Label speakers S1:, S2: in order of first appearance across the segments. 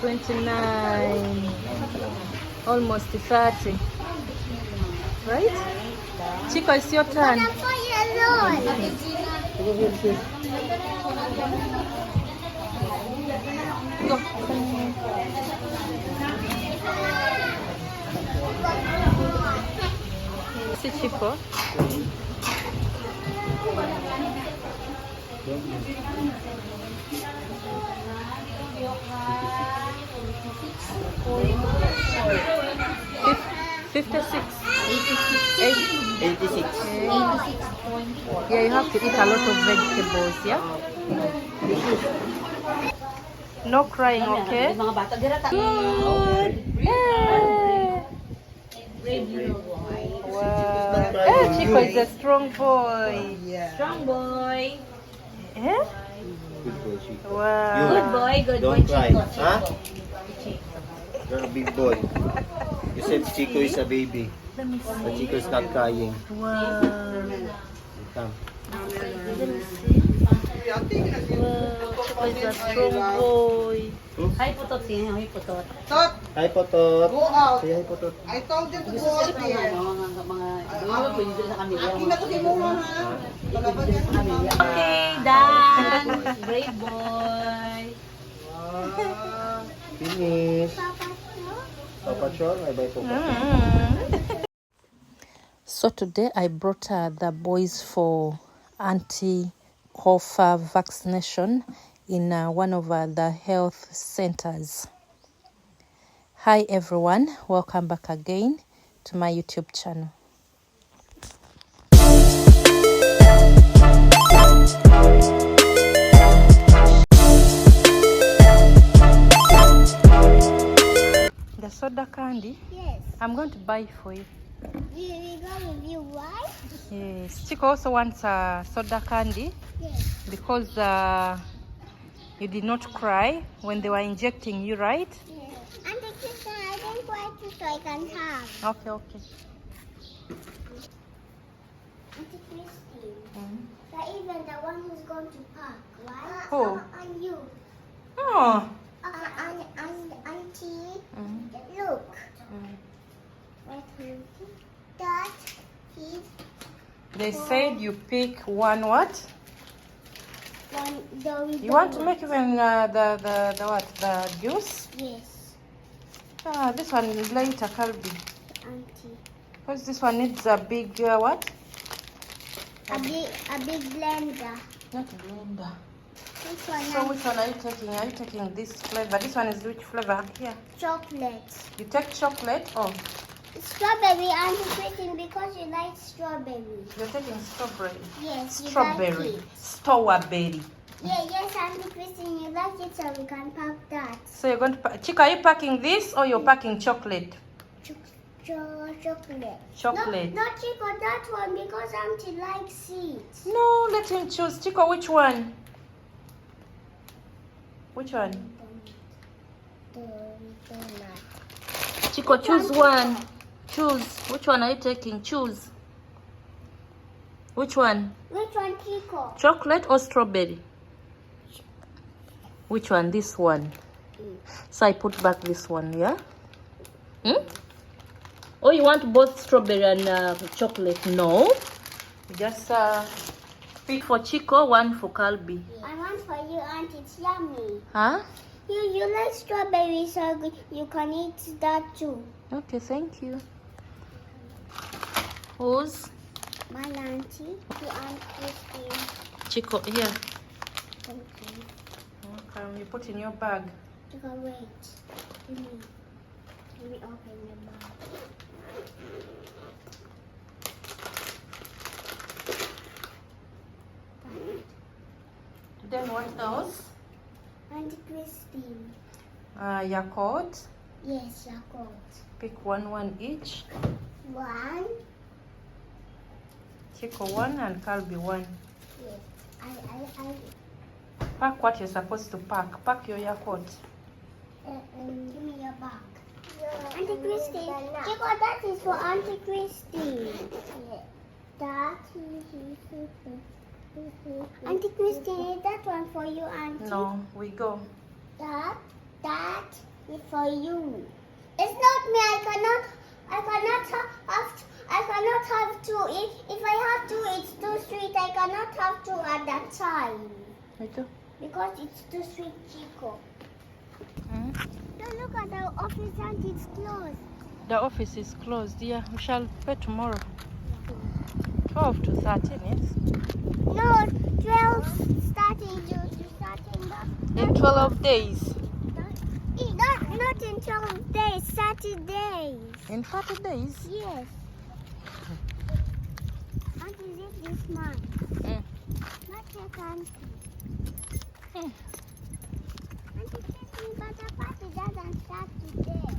S1: 29, almost 30. Right? Chico, it's your turn. Go. See Chico. $56.
S2: 86.
S1: Yeah, you have to eat a lot of vegetables, yeah? No crying, okay? Good. Yeah. Wow. Hey, Chico is a strong boy.
S3: Strong boy.
S1: Yeah?
S2: Good boy, Chico.
S1: Wow.
S3: Good boy, good
S2: Don't
S3: boy,
S2: cry.
S3: Chico.
S2: Huh?
S3: Chico.
S2: You're a big boy. You said Chico is a baby.
S1: Let me
S2: But
S1: see.
S2: Chico is not crying.
S1: Wow.
S2: Come.
S1: Let me see. Wow. Chico is a strong boy.
S3: Hi, putot siya. Hi, putot.
S4: Tot,
S2: Hi, Potot.
S4: go out.
S2: Say hi, Potot.
S4: I told you to go out here.
S3: Mga pwede sa kanila.
S4: Akin na to si Muma, ha? Palabas niya sa kanila.
S3: Okay, done. Brave boy.
S4: Wow.
S2: Finish. Papa Chor, I buy Papa.
S1: So today I brought the boys for anti-cough vaccination in one of the health centers. Hi everyone, welcome back again to my YouTube channel. The soda candy?
S5: Yes.
S1: I'm going to buy for you.
S5: We go with you, right?
S1: Yes. Chico also wants soda candy
S5: Yes.
S1: because you did not cry when they were injecting you, right?
S5: Yes. And the kitchen, I didn't want to so I can have.
S1: Okay, okay.
S5: Auntie Christine. So even the one who's going to park, right?
S1: Who?
S5: And you.
S1: Oh.
S5: And Auntie,
S1: Mm.
S5: look.
S1: Mm.
S5: What that is
S1: They said you pick one what?
S5: one Dory.
S1: You want to make even the what? The juice?
S5: Yes.
S1: This one is later, Calbi.
S5: Auntie.
S1: Because this one needs a big what?
S5: A big blender.
S1: Not a blender.
S5: This one
S1: So which one are you taking? Are you taking this flavor? This one is which flavor? Here.
S5: chocolate.
S1: You take chocolate? Oh,
S5: Strawberry, Auntie Christine, because you like strawberry.
S1: you're taking strawberry.
S5: Yes, you
S1: Strawberry.
S5: like it.
S1: Strawberry.
S5: Yeah, yes, Auntie Christine, you like it, so we can pack that.
S1: So you're going to Chica, are you packing this or you're packing chocolate?
S5: Chocolate.
S1: Chocolate.
S5: No, Chico, that one, because Auntie likes it.
S1: No, let him choose. Chico, which one? Which one? Chico, choose one. Choose. Which one are you taking? Choose. Which one?
S5: Which one, Chico?
S1: Chocolate or strawberry? Which one? This one. So I put back this one, yeah? Oh, you want both strawberry and chocolate? No. Just pick for Chico, one for Calbi.
S5: I want for you, Auntie. It's yummy.
S1: Huh?
S5: You like strawberry, so you can eat that too.
S1: Okay, thank you. Who's?
S5: My auntie, the Aunt Christine.
S1: Chico, here.
S5: Thank you.
S1: Okay, you put in your bag.
S5: Chico, wait. Let me open the bag.
S1: Then what else?
S5: Auntie Christine.
S1: Yakult.
S5: Yes, Yakult.
S1: Pick one each.
S5: One.
S1: Chico one and Calbi one.
S5: Yes. I.
S1: Pack what you're supposed to pack. Pack your Yakult.
S5: Give me your bag. Auntie Christine. Chico, that is for Auntie Christine. That is. Auntie Christine, is that one for you, Auntie?
S1: No, we go.
S5: That. It's for you. It's not me. I cannot have two. If I have two, it's too sweet. I cannot have two at that time.
S1: Ito.
S5: Because it's too sweet, Chico.
S1: Mm.
S5: Don't look at the office and it's closed.
S1: The office is closed. Yeah, we shall pay tomorrow. 12 to 13, yes?
S5: No, 12 starting to
S1: In 12 days.
S5: Not in 12 days, 30 days.
S1: In 30 days?
S5: Yes. What is it this month?
S1: Mm.
S5: Not your country.
S1: Mm.
S5: Auntie says me, but the party doesn't start today.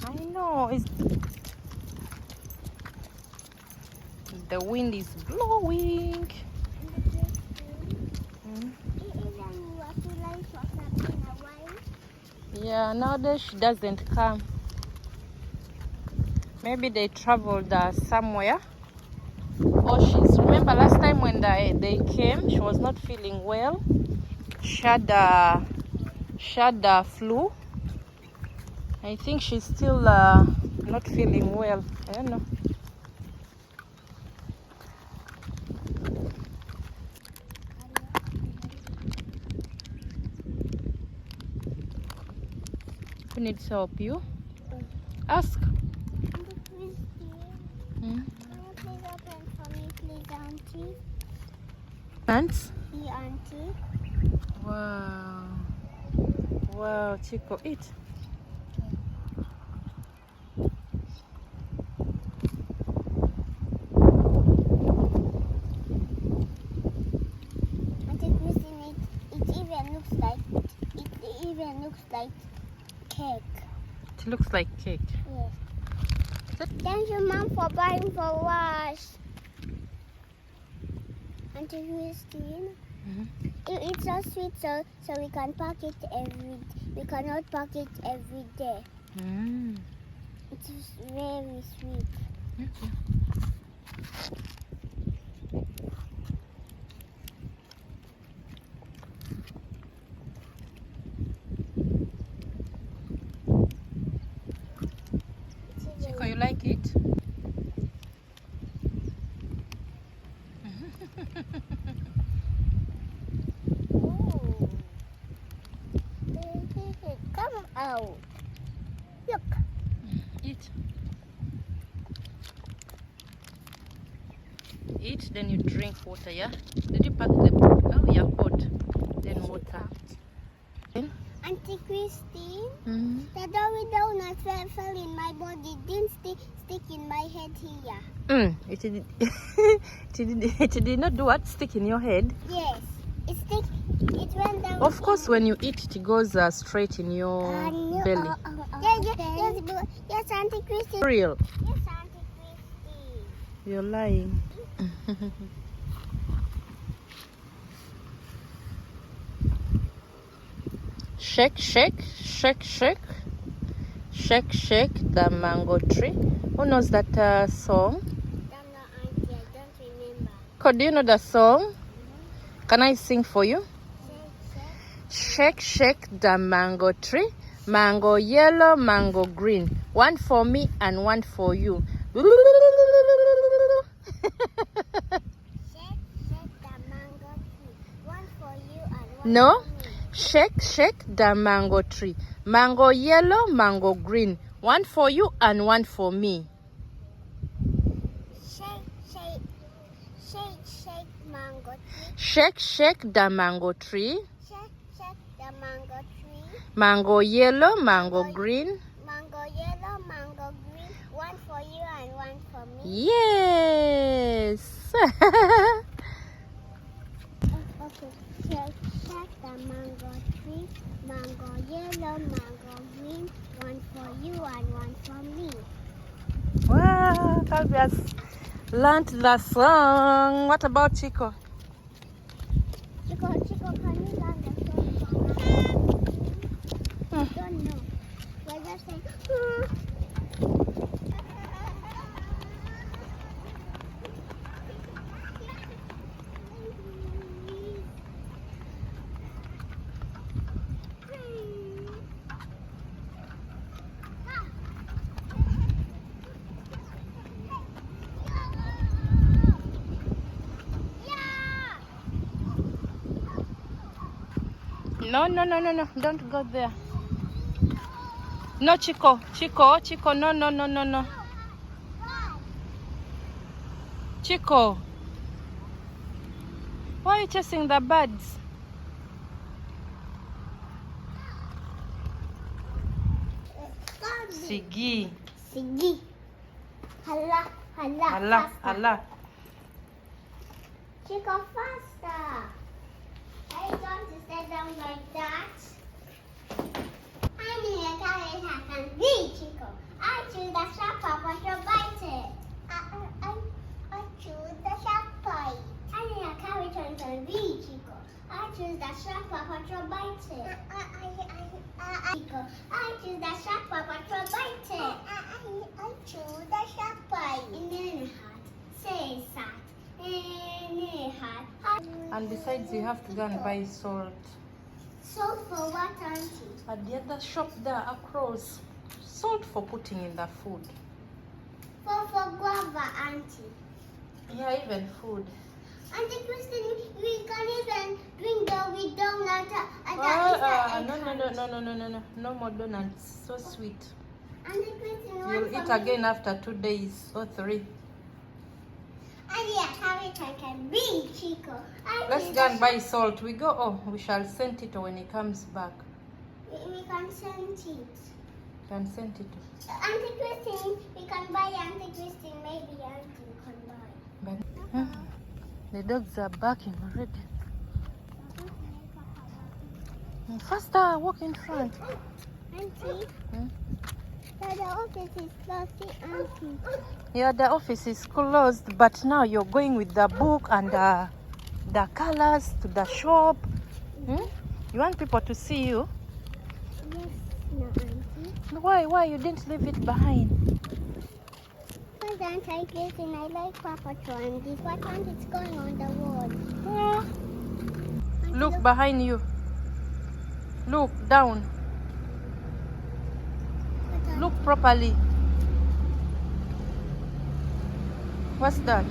S1: I know. The wind is blowing.
S5: And the place
S1: Mm.
S5: even you are too late for something a while.
S1: Yeah, nowadays she doesn't come. Maybe they traveled somewhere. Or remember last time when they came, she was not feeling well. She had flu. I think she's still not feeling well. I don't know. Who needs help? You? Ask.
S5: Auntie Christy,
S1: Mm.
S5: can you please open for me, please, Auntie?
S1: Ants?
S5: See, Auntie.
S1: Wow. Wow, Chico, eat.
S5: Auntie Christine, it even looks like cake.
S1: It looks like cake.
S5: Yes. Thank you, Mom, for buying for us. Auntie Christine, it's so sweet, so we can pack it we cannot pack it every day.
S1: Mm.
S5: It's very sweet.
S1: Chico, you like it?
S5: Oh. Come out. Look.
S1: Eat. Eat, then you drink water, yeah? Did you pack the... Oh, yeah, cold. Then water.
S5: Auntie Christine,
S1: Mm-hmm.
S5: the Dory donut fell in my body, didn't stick in my head here.
S1: It did not do what? Stick in your head?
S5: Yes, it went down.
S1: Of course, when you eat, it goes straight in your belly.
S5: Yes, Auntie Christine.
S1: Real.
S5: Yes, Auntie Christine.
S1: You're lying. Shake, shake, shake, shake. Shake, shake the mango tree. Who knows that song?
S5: Don't know, Auntie, I don't remember.
S1: Do you know the song? Can I sing for you?
S5: Shake,
S1: Shake, shake the mango tree. Mango yellow, mango green. One for me and one for you.
S5: shake the mango tree. One for you and one
S1: No?
S5: for me.
S1: Shake, shake the mango tree. Mango yellow, mango green. One for you and one for me.
S5: Shake mango tree.
S1: Shake, shake the mango tree.
S5: Shake the mango tree.
S1: Mango yellow, mango green.
S5: Mango yellow, mango green. One for you and one for me.
S1: Yes.
S5: Okay. Shake the mango tree. Mango yellow, mango green. One for you and one for me.
S1: Wow, Calvi has learned the song. What about Chico?
S5: Chico, can you learn the song from us? I don't know. We're just saying.
S1: No, no, no, no, no. Don't go there. No, Chico. Chico, Chico. No, no, no, no, no. Chico. Why are you chasing the birds? Sigi.
S5: Sigi. Hala, hala,
S1: Allah,
S5: faster.
S1: Allah.
S5: Chico, faster. Are you going to sit down like that? I need a carrot I can be, Chico. I choose the sharp part, but you're biting. I choose the sharp part. I need a carrot I can be, Chico. I choose the sharp part, but you're biting. Chico, I choose the sharp part, but you're biting. I choose the sharp part. In the heart, say sad.
S1: And besides, you have to go and buy salt.
S5: Salt for what, Auntie?
S1: At the other shop there across. Salt for putting in the food.
S5: For guava, Auntie.
S1: Yeah, even food.
S5: Auntie Christine, we can even bring the with donut at the
S1: No, no, no, no, no, no, no, no. No more donuts. So sweet.
S5: Auntie Christine,
S1: You'll eat again after 2 days or 3.
S5: Auntie, a carrot I can bring, Chico.
S1: Let's go and buy salt. We go. Oh, we shall send it when he comes back.
S5: We can send it.
S1: Can send it.
S5: Auntie Christine, we can buy Auntie Christine. Maybe Auntie can buy.
S1: But, the dogs are barking already. Faster, walk in front.
S5: Auntie, the office is closed, Auntie.
S1: Yeah, the office is closed, but now you're going with the book and the colors to the shop. You want people to see you?
S5: Yes, no, Auntie.
S1: Why? You didn't leave it behind.
S5: Because Auntie Christine, I like Papa Twandy. What one is going on the wall?
S1: Yeah. Look behind you. Look down. Look properly. What's that?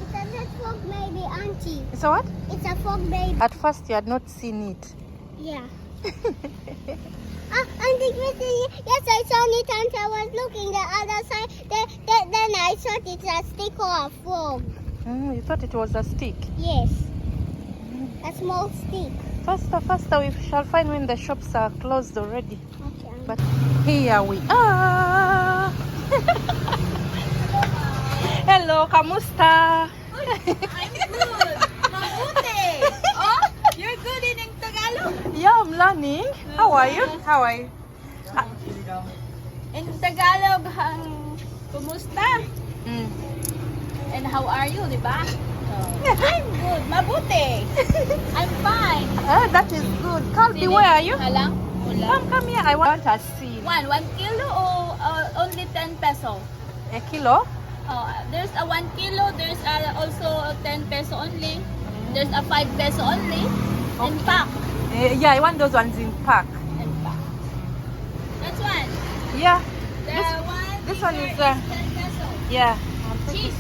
S5: It's a red frog baby, Auntie.
S1: It's a what?
S5: It's a frog baby.
S1: At first you had not seen it.
S5: Yeah. Auntie Christine, yes, I saw it, and I was looking the other side. Then I thought it's a stick or a frog.
S1: You thought it was a stick?
S5: Yes. A small stick.
S1: Faster, faster. We shall find when the shops are closed already.
S5: Okay, Auntie.
S1: But here we are. Hello, kamusta?
S3: I'm good. Mabuti. Oh, you're good in Tagalog.
S1: Yeah, I'm learning. How are you? How are you?
S3: In Tagalog, kumusta? And how are you, di ba? I'm good. Mabuti. I'm fine.
S1: That is good. Calbi, where are you?
S3: Halang?
S1: Come here. I want a seed.
S3: 1 kilo or only 10 peso?
S1: A kilo?
S3: There's a 1 kilo. There's also 10 peso only. There's a 5 peso only. In pack.
S1: Yeah, I want those ones in pack.
S3: In pack. That's one.
S1: Yeah.
S3: This
S1: one is
S3: 10 peso.
S1: yeah.
S3: Cheese.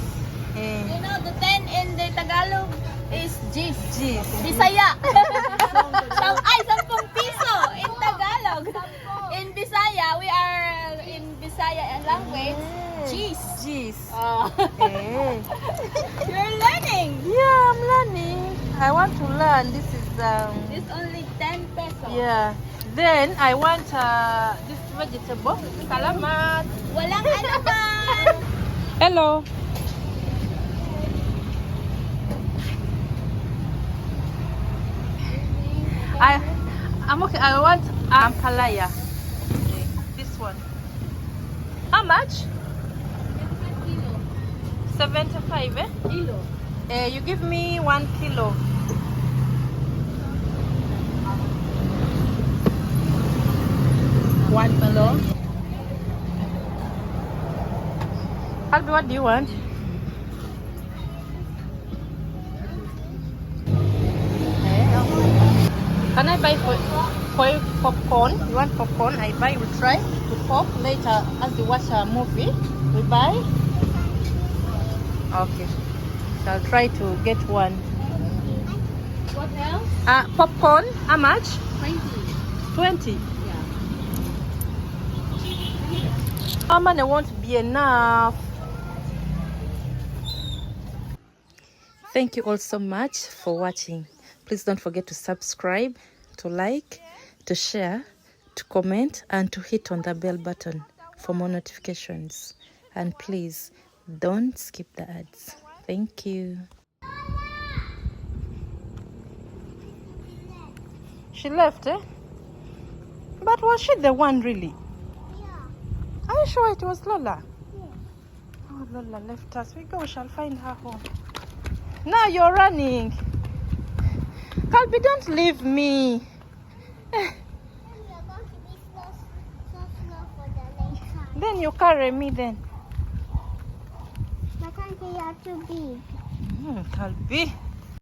S1: Eh,
S3: You know, the 10 in the Tagalog is G's.
S1: Jeez.
S3: Bisaya. 10 piso in Tagalog. In Bisaya, we are in Bisaya language. G's.
S1: Jeez.
S3: You're learning.
S1: Yeah, I'm learning. I want to learn. This is
S3: It's only 10 peso.
S1: yeah. Then I want this vegetable. Salamat.
S3: Walang alaman.
S1: Hello. I'm okay. I want ampalaya. This one. How much? 75, eh?
S3: Kilo.
S1: You give me 1 kilo. One kilo. Albi, what do you want? Can I buy for popcorn? You want popcorn? I buy. We try to pop later as we watch a movie. We buy. Okay. So I'll try to get one.
S3: What else?
S1: Popcorn, how much?
S3: 20.
S1: 20.
S3: Yeah.
S1: How many won't be enough? Thank you all so much for watching. Please don't forget to subscribe, to like, to share, to comment, and to hit on the bell button for more notifications. And please don't skip the ads. Thank you. She left, eh? But was she the one really?
S5: Yeah.
S1: Are you sure it was Lola?
S5: Yes.
S1: Oh, Lola left us. We shall find her home. Now you're running. Calby, don't leave me.
S5: Then we are going to be so slow for the late time.
S1: Then you carry me then.
S5: But auntie, you are too big.
S1: Calby.